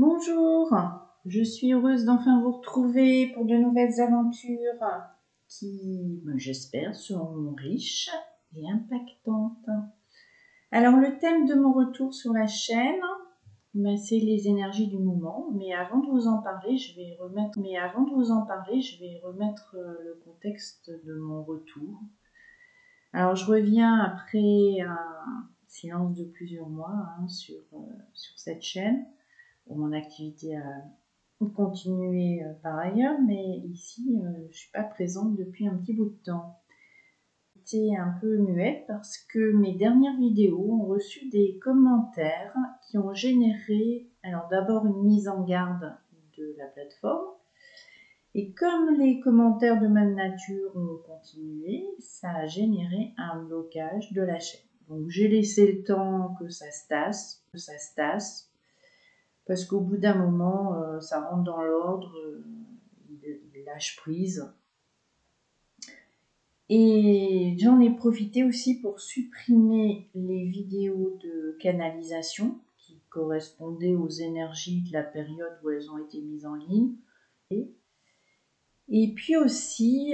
Bonjour, je suis heureuse d'enfin vous retrouver pour de nouvelles aventures qui, j'espère, seront riches et impactantes. Alors le thème de mon retour sur la chaîne, c'est les énergies du moment. Mais avant de vous en parler, je vais remettre le contexte de mon retour. Alors je reviens après un silence de plusieurs mois sur cette chaîne. Mon activité a continué par ailleurs, mais ici, je ne suis pas présente depuis un petit bout de temps. J'étais un peu muette parce que mes dernières vidéos ont reçu des commentaires qui ont généré, alors d'abord une mise en garde de la plateforme, et comme les commentaires de même nature ont continué, ça a généré un blocage de la chaîne. Donc j'ai laissé le temps que ça se tasse, parce qu'au bout d'un moment, ça rentre dans l'ordre, il lâche prise. Et j'en ai profité aussi pour supprimer les vidéos de canalisation qui correspondaient aux énergies de la période où elles ont été mises en ligne. Et puis aussi,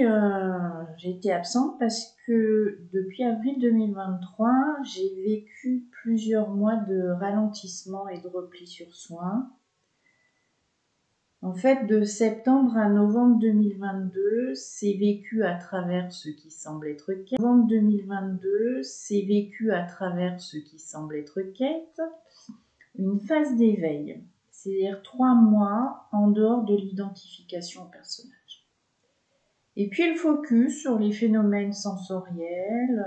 j'ai été absente parce que depuis avril 2023, j'ai vécu plusieurs mois de ralentissement et de repli sur soi. En fait, de septembre à novembre 2022, c'est vécu à travers ce qui semble être quête. Novembre 2022, c'est vécu à travers ce qui semble être quête, une phase d'éveil, c'est-à-dire 3 mois en dehors de l'identification au personnage. Et puis le focus sur les phénomènes sensoriels,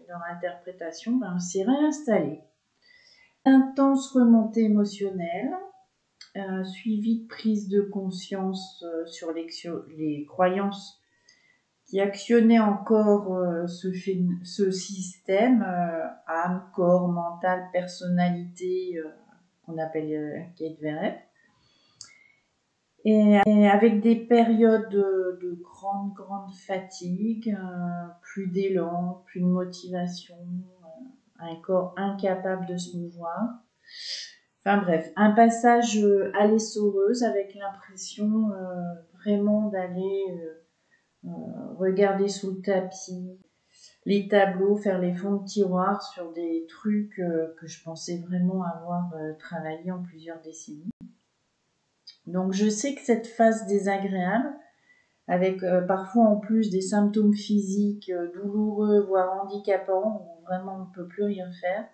leur interprétation, s'est réinstallé. Intense remontée émotionnelle, suivi de prise de conscience sur les croyances qui actionnaient encore ce système, âme, corps, mental, personnalité, qu'on appelle Kate Verrett. Et avec des périodes de grande fatigue, plus d'élan, plus de motivation, un corps incapable de se mouvoir. Enfin bref, un passage à l'essoreuse avec l'impression vraiment d'aller regarder sous le tapis, les tableaux, faire les fonds de tiroir sur des trucs que je pensais vraiment avoir travaillé en plusieurs décennies. Donc je sais que cette phase désagréable, avec parfois en plus des symptômes physiques douloureux, voire handicapants, où vraiment on ne peut plus rien faire,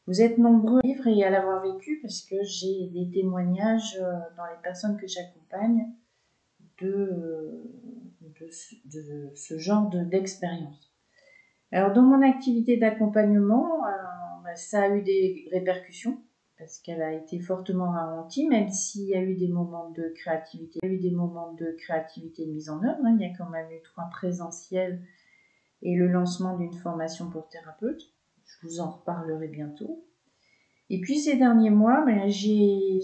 vous êtes nombreux à vivre et à l'avoir vécu parce que j'ai des témoignages dans les personnes que j'accompagne de ce genre d'expérience. Alors dans mon activité d'accompagnement, ça a eu des répercussions parce qu'elle a été fortement ralentie, même s'il y a eu des moments de créativité. Il y a eu des moments de créativité de mise en œuvre. Il y a quand même eu 3 présentiels et le lancement d'une formation pour thérapeute. Je vous en reparlerai bientôt. Et puis ces derniers mois,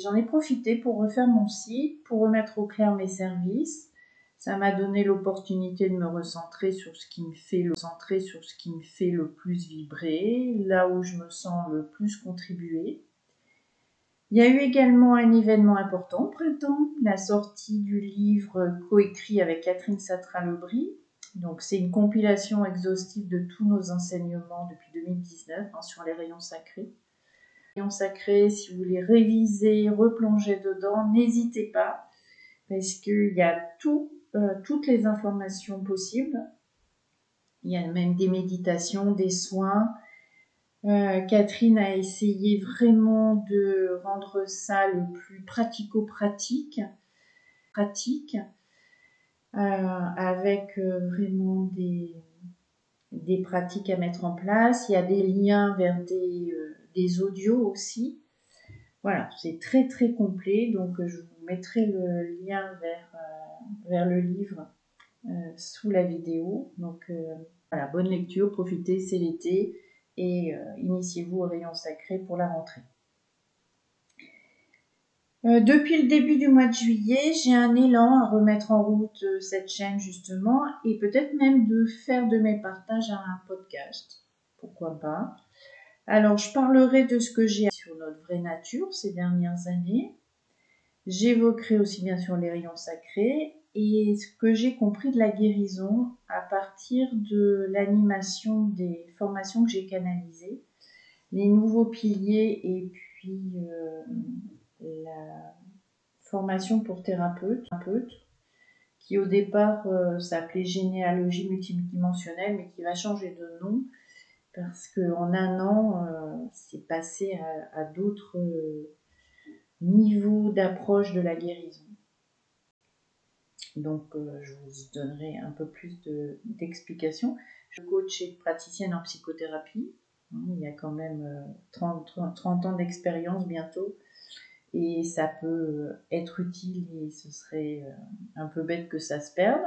j'en ai profité pour refaire mon site, pour remettre au clair mes services. Ça m'a donné l'opportunité de me recentrer sur ce qui me fait le plus vibrer, là où je me sens le plus contribuer. Il y a eu également un événement important au printemps, la sortie du livre coécrit avec Catherine Satra-Lebris. Donc c'est une compilation exhaustive de tous nos enseignements depuis 2019 sur les rayons sacrés. Si vous voulez réviser, replonger dedans, n'hésitez pas, parce qu'il y a toutes les informations possibles. Il y a même des méditations, des soins. Catherine a essayé vraiment de rendre ça le plus pratico-pratique, avec vraiment des pratiques à mettre en place. Il y a des liens vers des audios aussi. Voilà, c'est très très complet, donc je vous mettrai le lien vers le livre sous la vidéo. Donc voilà, bonne lecture, profitez, c'est l'été et initiez-vous au rayon sacré pour la rentrée. Depuis le début du mois de juillet, j'ai un élan à remettre en route cette chaîne justement et peut-être même de faire de mes partages un podcast. Pourquoi pas? Alors je parlerai de ce que j'ai sur notre vraie nature ces dernières années. J'évoquerai aussi bien sûr les rayons sacrés et ce que j'ai compris de la guérison à partir de l'animation des formations que j'ai canalisées, les nouveaux piliers et puis la formation pour thérapeute qui au départ s'appelait généalogie multidimensionnelle mais qui va changer de nom parce qu'en un an c'est passé à d'autres niveaux d'approche de la guérison. Donc je vous donnerai un peu plus d'explications. Je suis coach et praticienne en psychothérapie. Il y a quand même 30 ans d'expérience bientôt. Et ça peut être utile et ce serait un peu bête que ça se perde.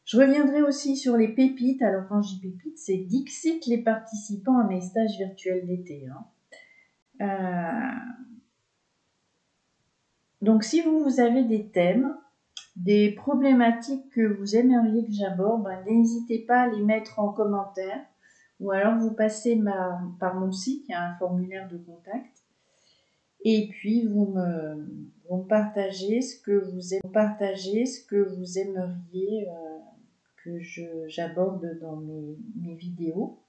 Je reviendrai aussi sur les pépites. Alors quand je dis pépites, c'est Dixit les participants à mes stages virtuels d'été. Donc si vous avez des thèmes, des problématiques que vous aimeriez que j'aborde, n'hésitez pas à les mettre en commentaire ou alors vous passez par mon site, il y a un formulaire de contact. Et puis vous me partagez ce que vous aimeriez que j'aborde dans mes vidéos.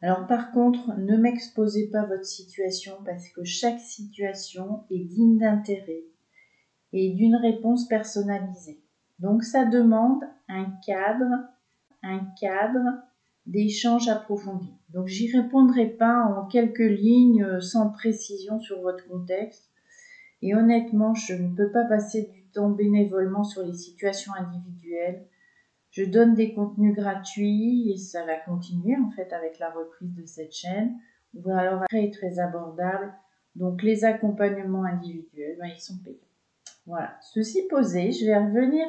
Alors par contre, ne m'exposez pas votre situation parce que chaque situation est digne d'intérêt et d'une réponse personnalisée. Donc ça demande un cadre d'échange approfondi. Donc j'y répondrai pas en quelques lignes sans précision sur votre contexte. Et honnêtement, je ne peux pas passer du temps bénévolement sur les situations individuelles. Je donne des contenus gratuits et ça va continuer en fait avec la reprise de cette chaîne. Ou alors très très abordable. Donc les accompagnements individuels, ils sont payants. Voilà, ceci posé, je vais revenir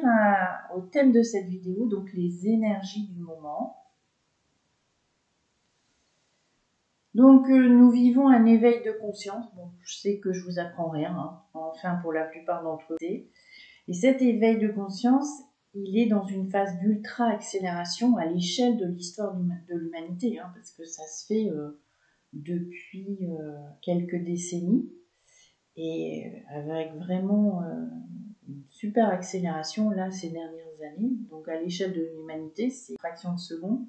au thème de cette vidéo, donc les énergies du moment. Donc nous vivons un éveil de conscience. Bon, je sais que je vous apprends rien, enfin pour la plupart d'entre eux. Et cet éveil de conscience, il est dans une phase d'ultra accélération à l'échelle de l'histoire de l'humanité, parce que ça se fait depuis quelques décennies et avec vraiment une super accélération là ces dernières années. Donc à l'échelle de l'humanité, c'est une fraction de seconde.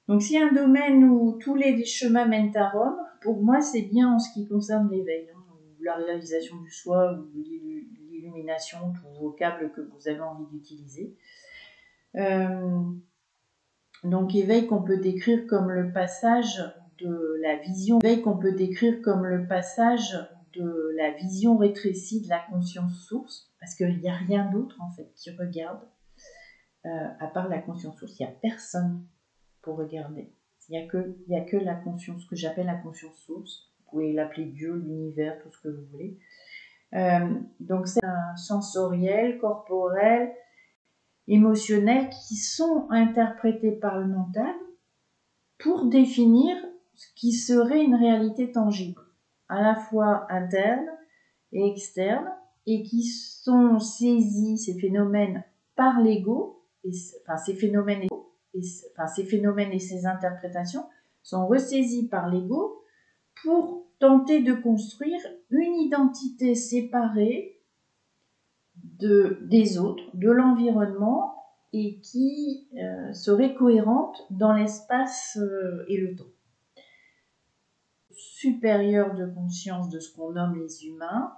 Donc s'il y a un domaine où tous les chemins mènent à Rome, pour moi c'est bien en ce qui concerne l'éveil, ou la réalisation du soi, ou l'illumination, tous vos câbles que vous avez envie d'utiliser. Donc éveil qu'on peut décrire comme le passage de la vision, rétrécie de la conscience source, parce qu'il n'y a rien d'autre en fait qui regarde, à part la conscience source, il n'y a personne pour regarder. Il n'y a que la conscience, que j'appelle la conscience source. Vous pouvez l'appeler Dieu, l'univers, tout ce que vous voulez. Donc c'est un sensoriel, corporel, émotionnel qui sont interprétés par le mental pour définir ce qui serait une réalité tangible, à la fois interne et externe, et qui sont saisis, ces phénomènes, par l'ego, ces phénomènes et ces interprétations sont ressaisis par l'ego pour tenter de construire une identité séparée des autres, de l'environnement, et qui serait cohérente dans l'espace et le temps. Supérieur de conscience de ce qu'on nomme les humains,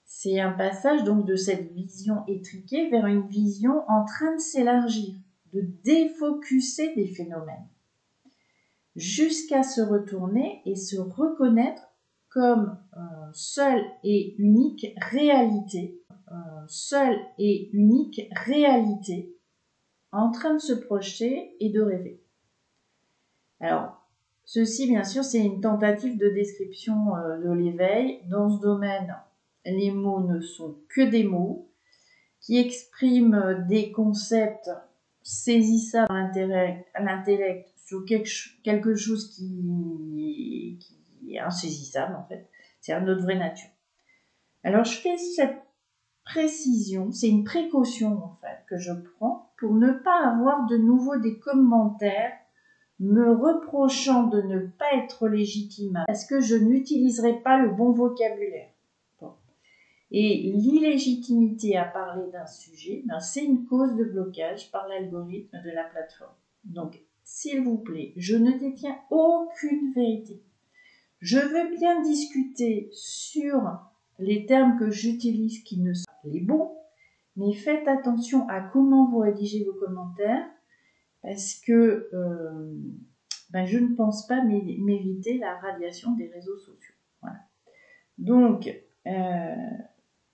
c'est un passage donc de cette vision étriquée vers une vision en train de s'élargir, de défocuser des phénomènes, jusqu'à se retourner et se reconnaître comme seule et unique réalité, en train de se projeter et de rêver. Alors, ceci, bien sûr, c'est une tentative de description de l'éveil. Dans ce domaine, les mots ne sont que des mots qui expriment des concepts saisissables à l'intellect sur quelque chose qui est insaisissable, en fait. C'est notre vraie nature. Alors, je fais cette précision, c'est une précaution, en fait, que je prends pour ne pas avoir de nouveau des commentaires me reprochant de ne pas être légitime parce que je n'utiliserai pas le bon vocabulaire. Bon. Et l'illégitimité à parler d'un sujet, ben, c'est une cause de blocage par l'algorithme de la plateforme. Donc, s'il vous plaît, je ne détiens aucune vérité. Je veux bien discuter sur les termes que j'utilise qui ne sont pas les bons, mais faites attention à comment vous rédigez vos commentaires parce que ben, je ne pense pas m'éviter la radiation des réseaux sociaux. Voilà. Donc,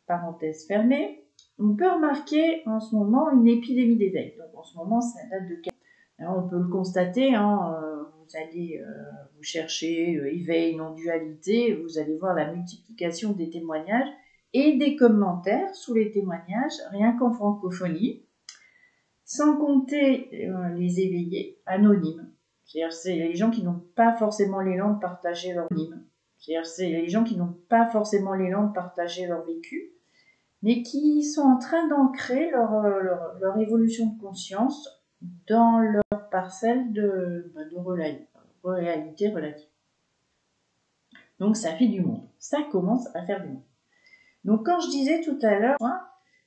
parenthèse fermée, on peut remarquer en ce moment une épidémie d'éveil. Donc en ce moment, ça date de... Alors, on peut le constater, hein, vous allez vous chercher éveil, non-dualité, vous allez voir la multiplication des témoignages et des commentaires sous les témoignages, rien qu'en francophonie, sans compter les éveillés anonymes. C'est-à-dire c'est les gens qui n'ont pas forcément l'élan de partager leur anonyme. C'est-à-dire c'est les gens qui n'ont pas forcément l'élan de partager leur vécu, mais qui sont en train d'ancrer leur évolution de conscience dans leur parcelle de réalité relative. Donc ça fait du monde. Ça commence à faire du monde. Donc quand je disais tout à l'heure,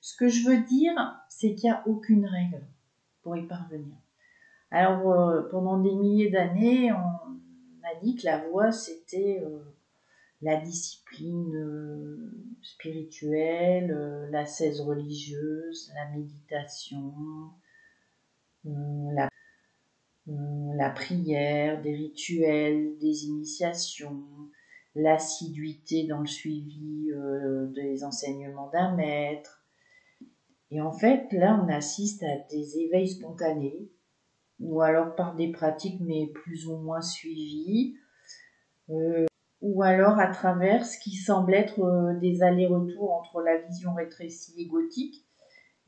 ce que je veux dire, c'est qu'il n'y a aucune règle pour y parvenir. Alors pendant des milliers d'années, on a dit que la voie c'était la discipline spirituelle, l'ascèse religieuse, la méditation, la prière, des rituels, des initiations, l'assiduité dans le suivi des enseignements d'un maître. Et en fait, là, on assiste à des éveils spontanés, ou alors par des pratiques mais plus ou moins suivies, ou alors à travers ce qui semble être des allers-retours entre la vision rétrécie égotique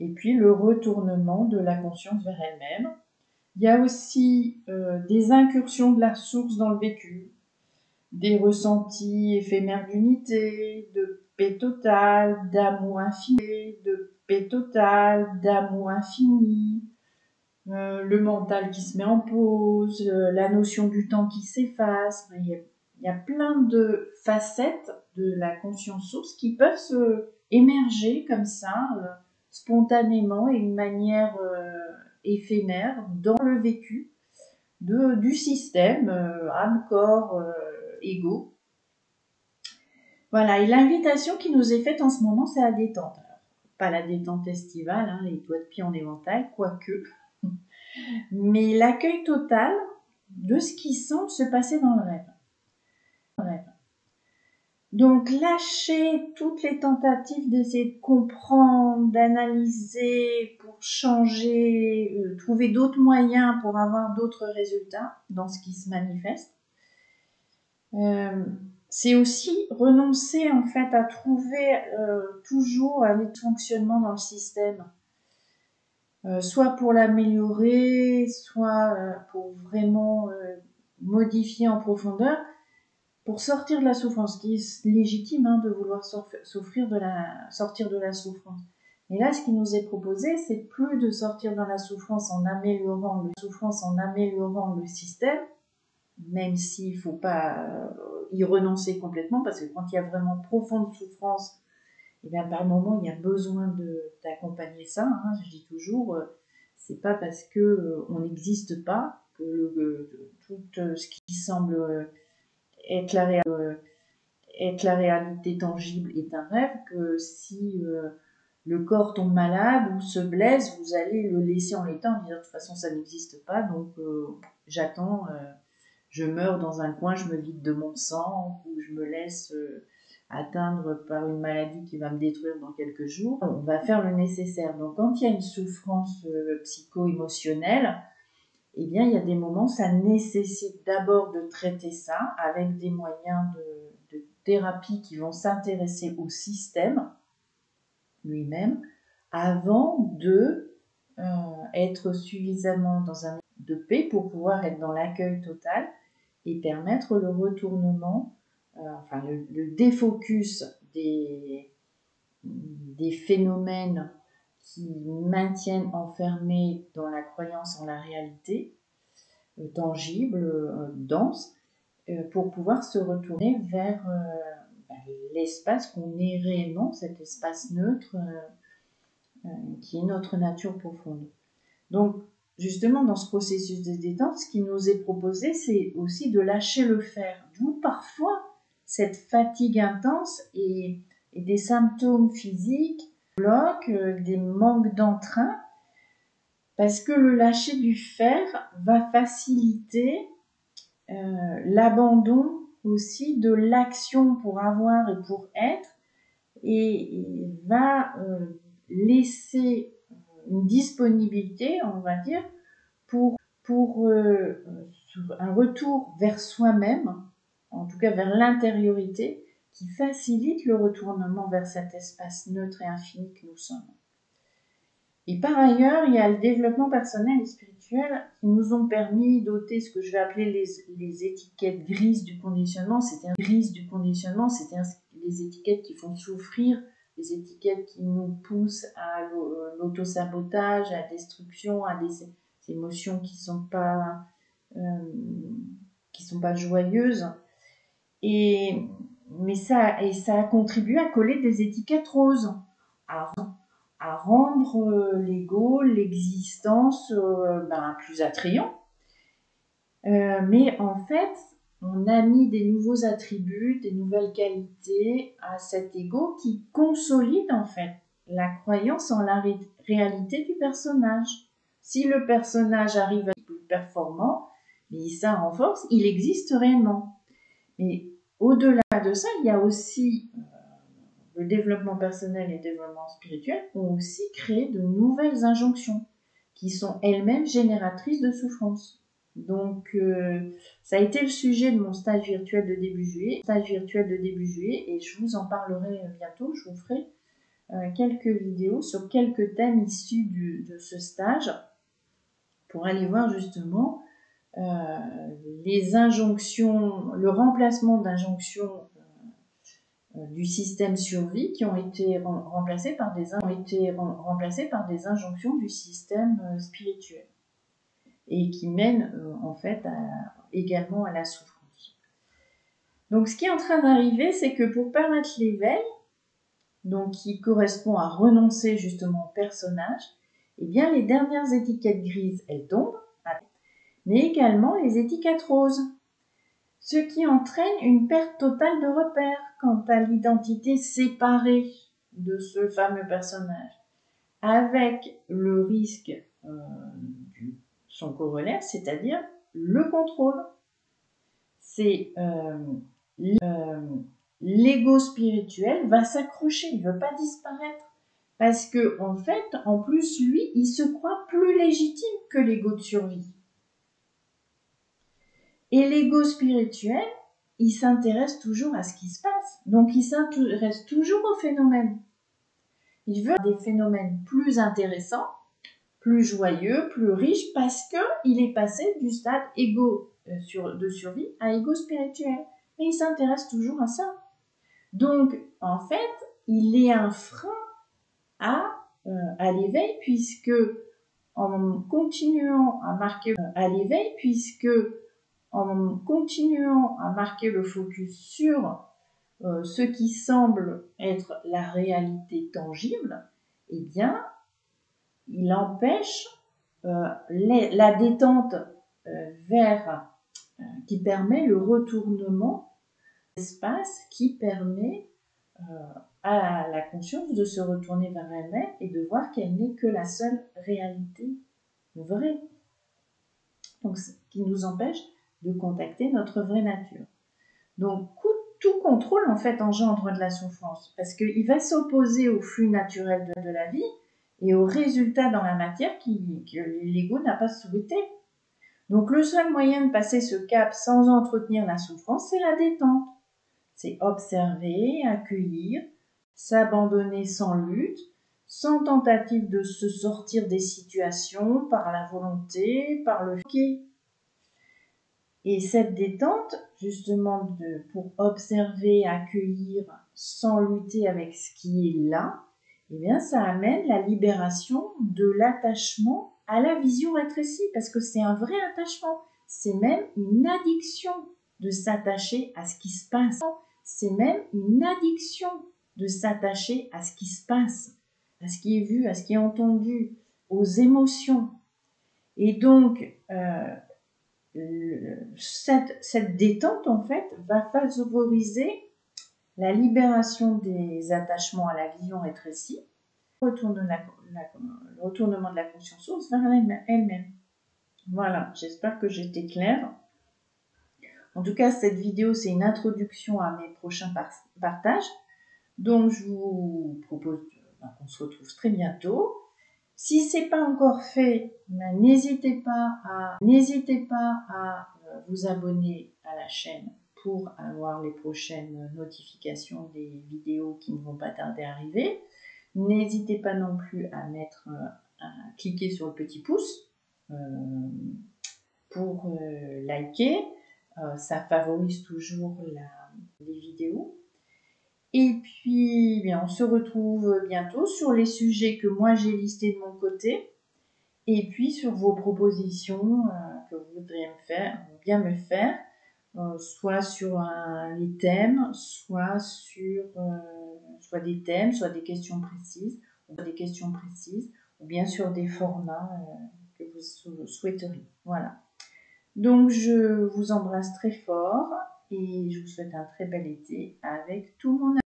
et puis le retournement de la conscience vers elle-même. Il y a aussi des incursions de la source dans le vécu, des ressentis éphémères d'unité, de paix totale, d'amour infini, de paix totale, d'amour infini, le mental qui se met en pause, la notion du temps qui s'efface. Il y a plein de facettes de la conscience source qui peuvent émerger comme ça, spontanément et d'une manière éphémère dans le vécu du système âme, corps, ego. Voilà, et l'invitation qui nous est faite en ce moment, c'est la détente. Alors, pas la détente estivale, hein, les doigts de pied en éventail, quoique, mais l'accueil total de ce qui semble se passer dans le rêve. Donc, lâcher toutes les tentatives d'essayer de comprendre, d'analyser pour changer, trouver d'autres moyens pour avoir d'autres résultats dans ce qui se manifeste. C'est aussi renoncer en fait à trouver toujours un dysfonctionnement dans le système, soit pour l'améliorer, soit pour vraiment modifier en profondeur, pour sortir de la souffrance, qui est légitime hein, de vouloir sortir de la souffrance. Et là, ce qui nous est proposé, c'est plus de sortir dans la souffrance en améliorant le système, même s'il ne faut pas y renoncer complètement, parce que quand il y a vraiment profonde souffrance, et bien par moment, il y a besoin d'accompagner ça. Hein. Je dis toujours, c'est pas parce que on n'existe pas que tout ce qui semble être la réalité tangible est un rêve, que si le corps tombe malade ou se blesse, vous allez le laisser en l'état en disant de toute façon ça n'existe pas, donc j'attends, je meurs dans un coin, je me vide de mon sang ou je me laisse atteindre par une maladie qui va me détruire dans quelques jours. On va faire le nécessaire. Donc quand il y a une souffrance psycho-émotionnelle, eh bien, il y a des moments, ça nécessite d'abord de traiter ça avec des moyens de thérapie qui vont s'intéresser au système lui-même avant de être suffisamment dans un état de paix pour pouvoir être dans l'accueil total et permettre le retournement, le défocus des phénomènes qui maintiennent enfermés dans la croyance en la réalité, tangible, dense, pour pouvoir se retourner vers l'espace qu'on est réellement, cet espace neutre qui est notre nature profonde. Donc, justement, dans ce processus de détente, ce qui nous est proposé, c'est aussi de lâcher le faire. D'où parfois cette fatigue intense et des symptômes physiques, des manques d'entrain, parce que le lâcher du faire va faciliter l'abandon aussi de l'action pour avoir et pour être, et va laisser une disponibilité, on va dire, pour un retour vers soi-même, en tout cas vers l'intériorité, qui facilite le retournement vers cet espace neutre et infini que nous sommes. Et par ailleurs, il y a le développement personnel et spirituel qui nous ont permis d'ôter ce que je vais appeler les étiquettes grises du conditionnement. C'est-à-dire les étiquettes qui font souffrir, les étiquettes qui nous poussent à l'autosabotage, à la destruction, à des émotions qui sont pas joyeuses. Mais ça a contribué à coller des étiquettes roses, à rendre l'ego, l'existence plus attrayant. Mais en fait, on a mis des nouveaux attributs, des nouvelles qualités à cet ego qui consolide en fait la croyance en la réalité du personnage. Si le personnage arrive à être plus performant, mais ça renforce, il existe réellement. Mais au-delà de ça, il y a aussi le développement personnel et le développement spirituel ont aussi créé de nouvelles injonctions qui sont elles-mêmes génératrices de souffrance. Donc, ça a été le sujet de mon stage virtuel de début juillet, et je vous en parlerai bientôt. Je vous ferai quelques vidéos sur quelques thèmes issus de ce stage pour aller voir justement les injonctions, le remplacement d'injonctions du système survie qui ont été remplacées par des injonctions du système spirituel et qui mènent en fait également à la souffrance. Donc ce qui est en train d'arriver, c'est que pour permettre l'éveil, donc qui correspond à renoncer justement au personnage, eh bien les dernières étiquettes grises, elles tombent, mais également les étiquettes roses, ce qui entraîne une perte totale de repères quant à l'identité séparée de ce fameux personnage, avec le risque son corollaire, c'est-à-dire le contrôle. C'est l'ego spirituel va s'accrocher, il ne veut pas disparaître, parce que en fait, en plus, lui, il se croit plus légitime que l'ego de survie. Et l'ego spirituel, il s'intéresse toujours à ce qui se passe. Donc, il s'intéresse toujours aux phénomènes. Il veut des phénomènes plus intéressants, plus joyeux, plus riches, parce qu'il est passé du stade ego de survie à ego spirituel. Et il s'intéresse toujours à ça. Donc, en fait, il est un frein à l'éveil, puisque en continuant à marquer le focus sur ce qui semble être la réalité tangible, eh bien, il empêche la détente qui permet le retournement d'espace, qui permet à la conscience de se retourner vers elle-même et de voir qu'elle n'est que la seule réalité vraie. Donc, ce qui nous empêche de contacter notre vraie nature. Donc, tout contrôle, en fait, engendre de la souffrance, parce qu'il va s'opposer au flux naturel de la vie et aux résultats dans la matière que l'ego n'a pas souhaité. Donc, le seul moyen de passer ce cap sans entretenir la souffrance, c'est la détente. C'est observer, accueillir, s'abandonner sans lutte, sans tentative de se sortir des situations par la volonté, par le fait. Et cette détente, justement, pour observer, accueillir, sans lutter avec ce qui est là, eh bien, ça amène la libération de l'attachement à la vision rétrécie, parce que c'est un vrai attachement. c'est même une addiction de s'attacher à ce qui se passe. C'est même une addiction de s'attacher à ce qui se passe, à ce qui est vu, à ce qui est entendu, aux émotions. Et donc, cette détente, en fait, va favoriser la libération des attachements à la vision rétrécie, le retournement de la conscience source vers elle-même. Voilà, j'espère que j'étais claire. En tout cas, cette vidéo, c'est une introduction à mes prochains partages. Donc, je vous propose qu'on se retrouve très bientôt. Si ce n'est pas encore fait, n'hésitez pas à vous abonner à la chaîne pour avoir les prochaines notifications des vidéos qui ne vont pas tarder à arriver. N'hésitez pas non plus à cliquer sur le petit pouce pour liker. Ça favorise toujours les vidéos. Et puis, bien, on se retrouve bientôt sur les sujets que moi j'ai listés de mon côté. Et puis sur vos propositions que vous voudriez bien me faire, soit sur les thèmes, soit des thèmes, soit des questions précises, ou bien sur des formats que vous souhaiteriez. Voilà. Donc je vous embrasse très fort et je vous souhaite un très bel été avec tout mon amour.